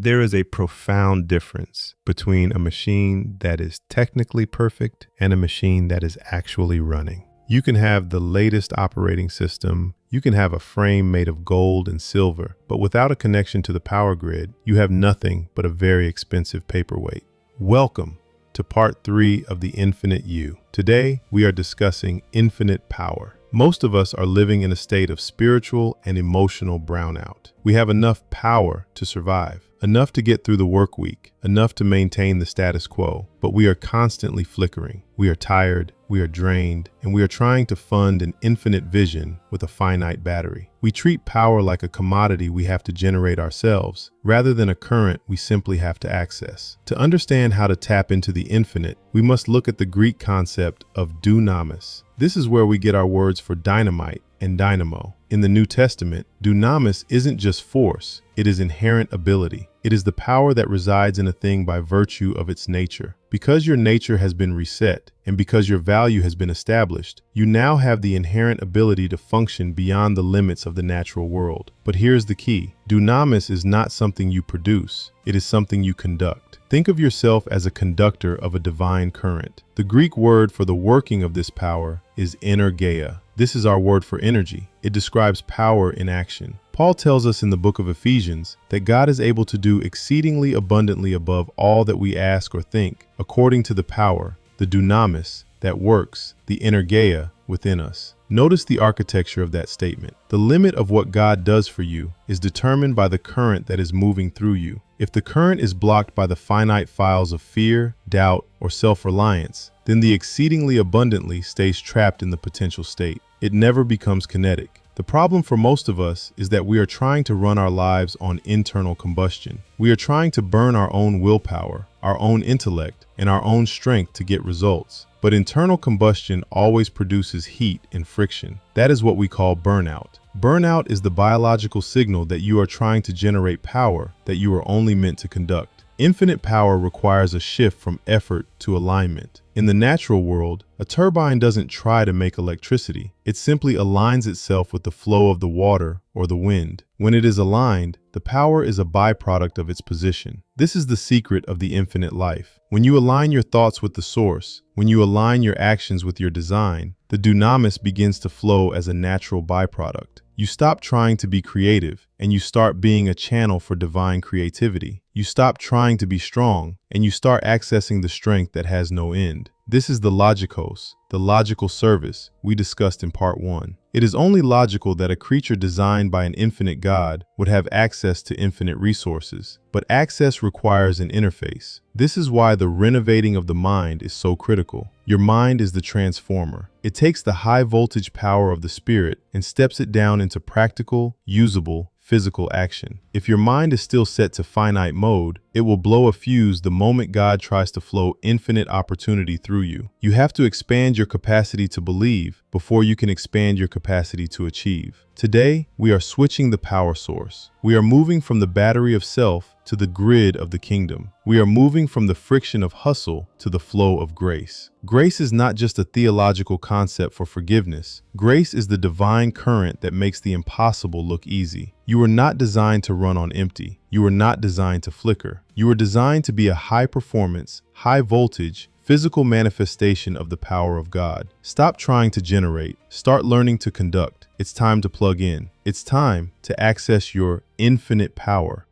There is a profound difference between a machine that is technically perfect and a machine that is actually running. You can have the latest operating system, you can have a frame made of gold and silver, but without a connection to the power grid, you have nothing but a very expensive paperweight. Welcome to part 3 of the Infinite You. Today, we are discussing infinite power. Most of us are living in a state of spiritual and emotional brownout. We have enough power to survive, enough to get through the work week, enough to maintain the status quo, but we are constantly flickering. We are tired, we are drained, and we are trying to fund an infinite vision with a finite battery. We treat power like a commodity we have to generate ourselves, rather than a current we simply have to access. To understand how to tap into the infinite, we must look at the Greek concept of dunamis. This is where we get our words for dynamite and dynamo. In the New Testament, dunamis isn't just force, it is inherent ability. It is the power that resides in a thing by virtue of its nature. Because your nature has been reset, and because your value has been established, you now have the inherent ability to function beyond the limits of the natural world. But here's the key. Dunamis is not something you produce, it is something you conduct. Think of yourself as a conductor of a divine current. The Greek word for the working of this power is energeia. This is our word for energy. It describes power in action. Paul tells us in the book of Ephesians that God is able to do exceedingly abundantly above all that we ask or think, according to the power, the dunamis, that works, the energeia, within us. Notice the architecture of that statement. The limit of what God does for you is determined by the current that is moving through you. If the current is blocked by the finite files of fear, doubt, or self-reliance, then the exceedingly abundantly stays trapped in the potential state. It never becomes kinetic. The problem for most of us is that we are trying to run our lives on internal combustion. We are trying to burn our own willpower, our own intellect, and our own strength to get results. But internal combustion always produces heat and friction. That is what we call burnout. Burnout is the biological signal that you are trying to generate power that you are only meant to conduct. Infinite power requires a shift from effort to alignment. In the natural world, a turbine doesn't try to make electricity. It simply aligns itself with the flow of the water or the wind. When it is aligned, the power is a byproduct of its position. This is the secret of the infinite life. When you align your thoughts with the source, when you align your actions with your design, the dunamis begins to flow as a natural byproduct. You stop trying to be creative, and you start being a channel for divine creativity. You stop trying to be strong, and you start accessing the strength that has no end. This is the logikos, the logical service we discussed in part 1. It is only logical that a creature designed by an infinite God would have access to infinite resources, but access requires an interface. This is why the renovating of the mind is so critical. Your mind is the transformer. It takes the high voltage power of the spirit and steps it down into practical, usable, physical action. If your mind is still set to finite mode, it will blow a fuse the moment God tries to flow infinite opportunity through you. You have to expand your capacity to believe before you can expand your capacity to achieve. Today, we are switching the power source. We are moving from the battery of self to the grid of the kingdom. We are moving from the friction of hustle to the flow of grace. Grace is not just a theological concept for forgiveness. Grace is the divine current that makes the impossible look easy. You were not designed to run on empty. You were not designed to flicker. You were designed to be a high-performance, high-voltage, physical manifestation of the power of God. Stop trying to generate. Start learning to conduct. It's time to plug in. It's time to access your infinite power.